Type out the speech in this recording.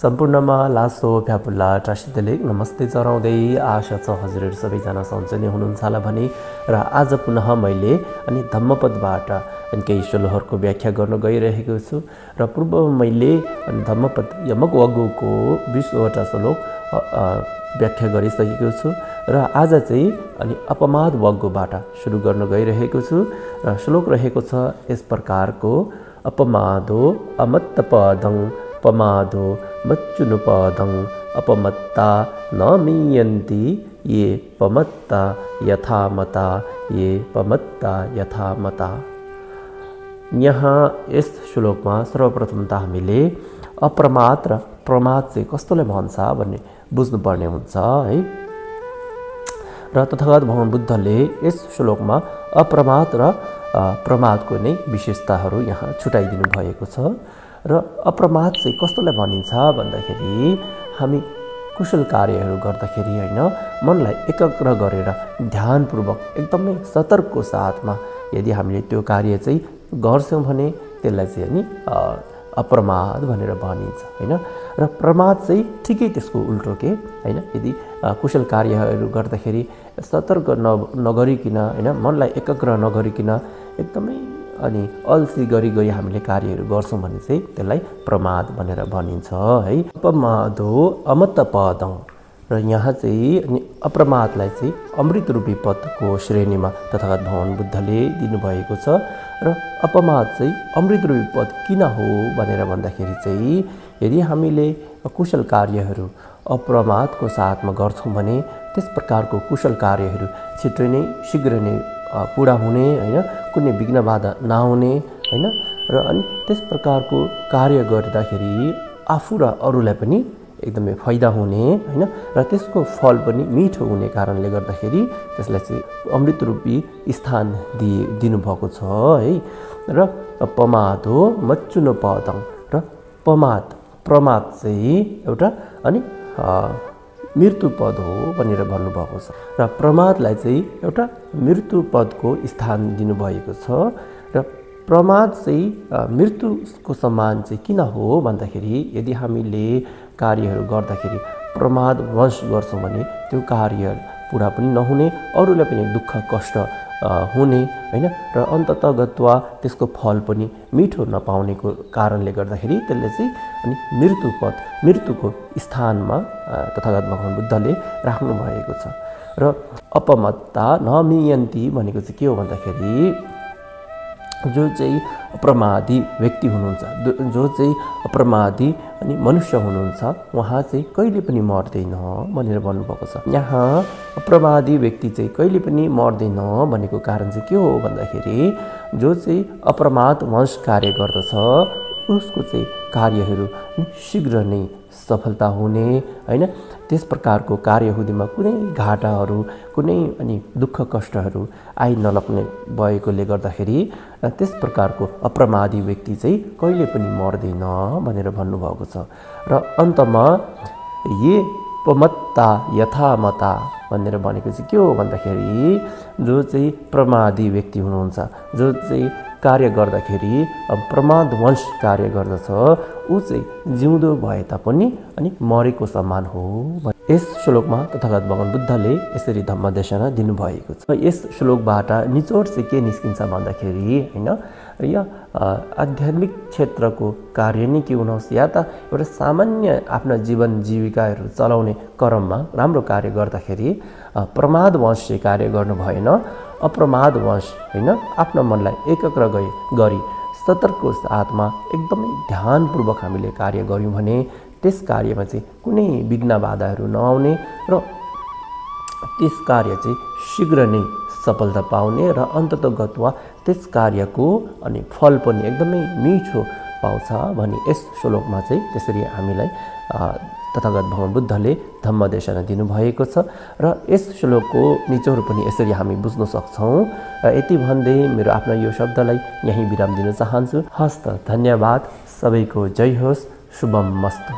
सम्पूर्णमा लासो भ्यापुला टासितले नमस्ते चराउँदै आशा छ हजुरहरू सबैजना सन्चै नै हुनुहुन्छ होला भने र आज पुनः मैले अनि धम्मपदबाट केही श्लोकहरूको व्याख्या गर्न गइरहेको छु र पूर्व मैले धम्मपद यमक वगुको 20वटा श्लोक व्याख्या गरिसकेको छु र आज चाहिँ अनि अपमाद वगुबाट सुरु गर्न गइरहेको छु र श्लोक रहेको छ यस प्रकारको अपमादो अमत्तपदं अपमादो मच्चुनुपदं अपमत्ता न मीयन्ति ये पमत्ता यथामता ये पमत्ता यथामता। यहाँ यस श्लोकमा सर्वप्रथम त हामीले अप्रमाद र प्रमाद चाहिँ कस्तोले भन्छ भन्ने बुझ्नुपर्ने हुन्छ है। र तथागत भगवान बुद्धले यस श्लोकमा अप्रमाद र प्रमादको नै विशेषताहरू यहाँ छुटाइदिनु भएको छ। र अप्रमाद चाहिँ कस्तोलाई भनिन्छ भन्दाखेरि हामी कुशल कार्यहरू गर्दाखेरि हैन मनलाई एकाग्र गरेर ध्यानपूर्वक एकदमै सतर्कको साथमा यदि हामीले त्यो कार्य चाहिँ गर्छौं भने त्यसलाई चाहिँ अनि अप्रमाद भनेर भनिन्छ हैन। र प्रमाद चाहिँ ठिकै त्यसको उल्टो के हैन। यदि कुशल कार्यहरू गर्दाखेरि सतर्क नगरिकिन हैन मनलाई एकाग्र नगरिकिन एकदमै अनि अल्छी गरी हामीले कार्यहरू गर्छौं भने चाहिँ त्यसलाई प्रमाद भनेर भनिन्छ है। अपमादो अमत्तपदं र यहाँ चाहिँ अनि अप्रमादलाई चाहिँ अमृत रूपी पदको श्रेणीमा तथागत भगवान बुद्धले दिनुभएको छ। र अपमाद चाहिँ अमृत रूपी पद किन हो भनेर भन्दाखेरि चाहिँ यदि हामीले कुशल कार्यहरू अप्रमादको साथमा गर्छौं भने त्यस प्रकारको कुशल कार्यहरू छिट्टै नै शीघ्र नै पूरा हुने हैन कुनै विघ्न बाधा नआउने हैन। र अनि त्यस प्रकारको कार्य गर्दाखेरि आफू र अरूलाई पनि एकदमै फाइदा हुने हैन र त्यसको फल पनि मिठो हुने कारणले गर्दाखेरि त्यसलाई चाहिँ अमृत रूपी स्थान दिनुभएको छ है। र अपमादो मच्चुनुपदं र प्रमाद चाहिँ एउटा अनि मृत्यु पद हो भनेर भन्नुभएको छ र प्रमादलाई चाहिँ एउटा मृत्यु पदको स्थान दिनुभएको छ। र प्रमाद चाहिँ मृत्युको समान चाहिँ किन हो भन्दाखेरि यदि हामीले कार्यहरू गर्दाखेरि प्रमादवश गर्छौं भने त्यो कार्य पूरा पनि नहुने अरूलाई पनि दुःख कष्ट हुने हैन र अन्ततगतवा त्यसको फल पनि मिठो नपाउनेको कारणले गर्दाखेरि त्यसले चाहिँ अनि मृत्युको स्थानमा तथागत भगवान बुद्धले राख्नु भएको छ। र अपमत्ता नमीयन्ति भनेको चाहिँ के हो भन्दाखेरि जो चाहिँ अप्रमादी व्यक्ति हुनुहुन्छ जो चाहिँ अप्रमादी अनि मनुष्य हुनुहुन्छ उहाँ चाहिँ कहिले पनि मर्दैन भनेर भन्नुभएको छ। यहाँ अप्रमादी व्यक्ति चाहिँ कहिले पनि मर्दैन भनेको कारण चाहिँ के हो भन्दाखेरि जो चाहिँ अप्रमादवश कार्य गर्दछ उसको चाहिँ कार्यहरू शीघ्र नै सफलता हुने हैन। त्यस प्रकारको कार्यहुँदीमा कुनै घाटाहरू कुनै अनि दुःख कष्टहरू आइ नलग्ने भएकोले गर्दाखेरि त्यस प्रकारको अप्रमादी व्यक्ति चाहिँ कहिले पनि मर्दैन भनेर भन्नुभएको छ। र अन्तमा ये पमत्ता यथामता भनेर भनेको चाहिँ के हो भन्दाखेरि जो चाहिँ प्रमादी व्यक्ति हुनुहुन्छ जो चाहिँ कार्य गर्दाखेरि प्रमादवश कार्य गर्दछ ऊ चाहिँ जिउँदो भए तापनि अनि मरेको समान हो। यस श्लोकमा तथागत भगवान बुद्धले यसरी धम्मदेशना दिनुभएको छ। यस श्लोकबाट निचोड चाहिँ के निस्किन्छ भन्दाखेरि हैन यो आध्यात्मिक क्षेत्रको कार्य नै के हुनुहोस् या त एउटा सामान्य आफ्ना जीवन जीविकाहरू चलाउने क्रममा राम्रो कार्य गर्दाखेरि प्रमादवश कार्य गर्नु भएन अप्रमादवश हैन आफ्नो मनलाई एकाग्र गरी सतर्कको साथमा एकदमै ध्यानपूर्वक हामीले कार्य गर्यौं भने त्यस कार्यमा चाहिँ कुनै विघ्न बाधाहरू नआउने र त्यस कार्य चाहिँ शीघ्र नै सफलता पाउने र अन्ततगतवा त्यस कार्यको अनि फल पनि एकदमै मिठो पाउँछ भनी यस श्लोकमा चाहिँ त्यसरी हामीलाई तथागत भगवान बुद्धले धम्मदेशना दिनुभएको छ। र यस श्लोकको निचोड पनि यसरी हामी बुझ्न सक्छौं। यति भन्दै मेरो आफ्नो यो शब्दलाई यही विराम दिन चाहन्छु। हस्त धन्यवाद। सबैको जय होस्। शुभम मस्तु।